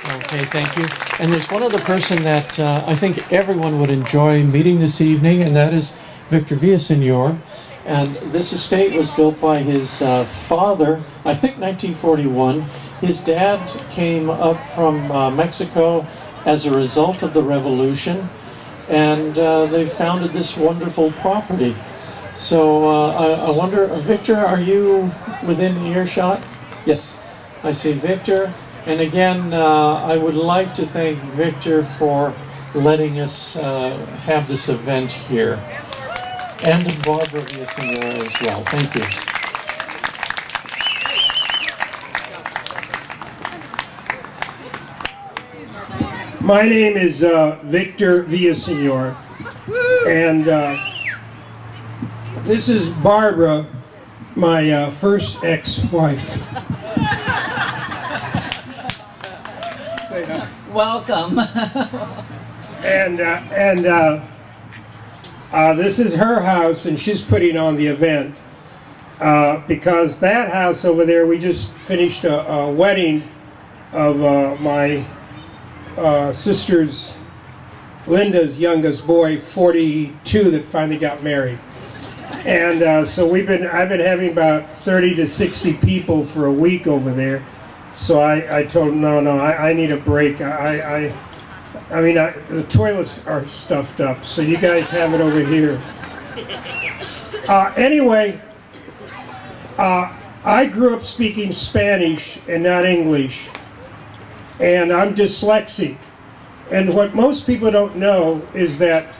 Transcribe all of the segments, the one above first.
Okay, thank you. And there's one other person that I think everyone would enjoy meeting this evening, and that is Victor Villaseñor. And this estate was built by his father, I think 1941. His dad came up from Mexico as a result of the revolution, and they founded this wonderful property. So I wonder, Victor, are you within earshot? Yes, I see Victor. And again, I would like to thank Victor for letting us have this event here. And Barbara Villaseñor as well. Thank you. My name is Victor Villaseñor, and this is Barbara, my first ex-wife. Welcome. And this is her house, and she's putting on the event because that house over there, we just finished a wedding of my sister's, Linda's youngest boy, 42, that finally got married. And so I've been having about 30 to 60 people for a week over there. So I told him, no, I need a break. I mean, the toilets are stuffed up, so you guys have it over here. Anyway, I grew up speaking Spanish and not English, and I'm dyslexic. And what most people don't know is that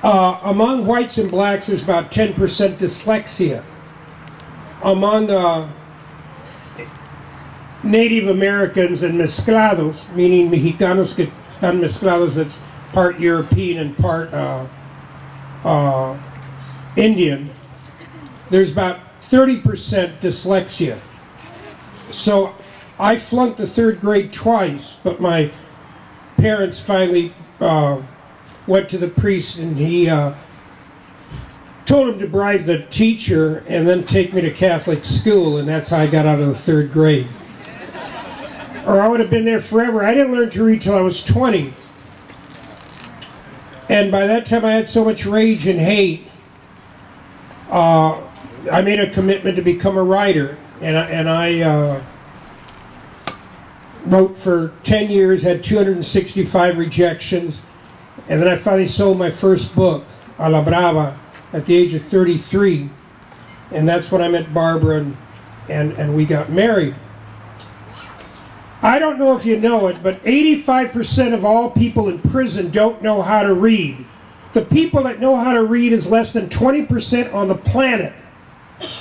among whites and blacks, there's about 10% dyslexia. Among Native Americans and mezclados, meaning Mexicanos que están mezclados, that's part European and part Indian, there's about 30% dyslexia. So I flunked the third grade twice, but my parents finally went to the priest, and he told him to bribe the teacher and then take me to Catholic school, and that's how I got out of the third grade. Or I would have been there forever. I didn't learn to read till I was 20. And by that time I had so much rage and hate, I made a commitment to become a writer. And I wrote for 10 years, had 265 rejections, and then I finally sold my first book, A la Brava, at the age of 33, and that's when I met Barbara, and we got married. I don't know if you know it, but 85% of all people in prison don't know how to read. The people that know how to read is less than 20% on the planet.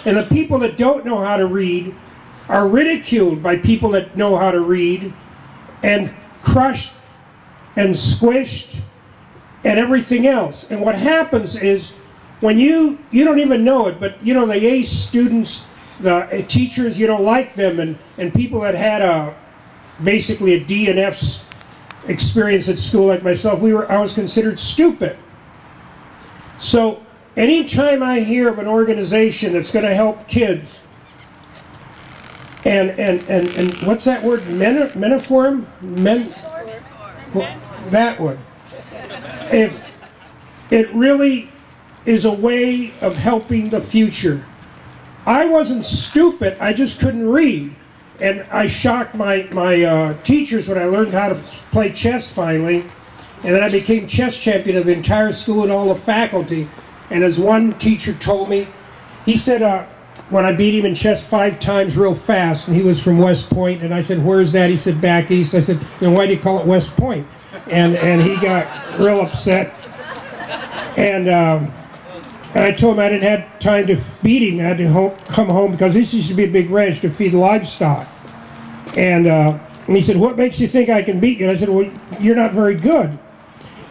And the people that don't know how to read are ridiculed by people that know how to read, and crushed and squished and everything else. And what happens is, when you don't even know it, but the ACE students, the teachers, you don't like them, and people that had basically a D and F experience at school like myself, I was considered stupid. So anytime I hear of an organization that's going to help kids, and what's that word? Metaform? That one. If it really is a way of helping the future. I wasn't stupid, I just couldn't read. And I shocked my teachers when I learned how to play chess finally. And then I became chess champion of the entire school and all the faculty. And as one teacher told me, he said, when I beat him in chess 5 times real fast, and he was from West Point, and I said, "Where's that?" He said, "Back east." I said, "Why do you call it West Point?" And he got real upset. And I told him I didn't have time to beat him. I had to come home, because this used to be a big ranch to feed livestock. And he said, "What makes you think I can beat you?" And I said, "Well, you're not very good."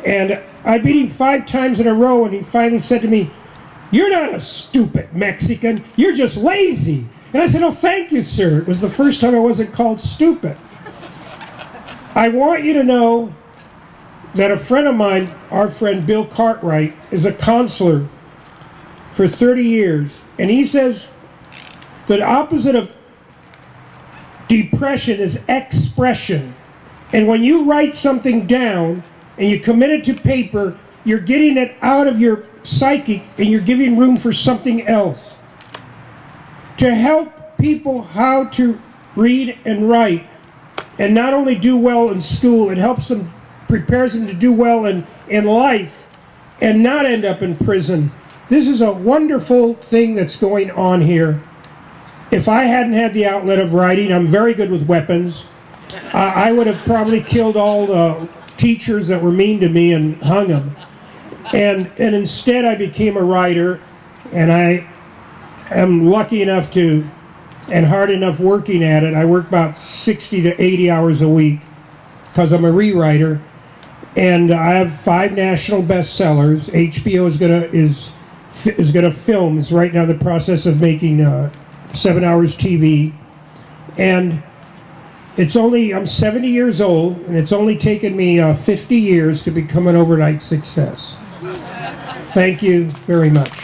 And I beat him 5 times in a row, and he finally said to me, "You're not a stupid Mexican, you're just lazy." And I said, "Oh, thank you, sir." It was the first time I wasn't called stupid. I want you to know that a friend of mine, our friend Bill Cartwright, is a counselor for 30 years, and he says the opposite of Depression is expression. And when you write something down and you commit it to paper, you're getting it out of your psyche and you're giving room for something else. To help people how to read and write, and not only do well in school, it helps them, prepares them to do well in life and not end up in prison. This is a wonderful thing that's going on here. If I hadn't had the outlet of writing, I'm very good with weapons. I would have probably killed all the teachers that were mean to me and hung them. And instead I became a writer, and I am lucky enough to, and hard enough working at it. I work about 60 to 80 hours a week because I'm a rewriter. And I have 5 national bestsellers. HBO is gonna film, is right now in the process of making 7 hours TV. And I'm 70 years old, and it's only taken me 50 years to become an overnight success. Thank you very much.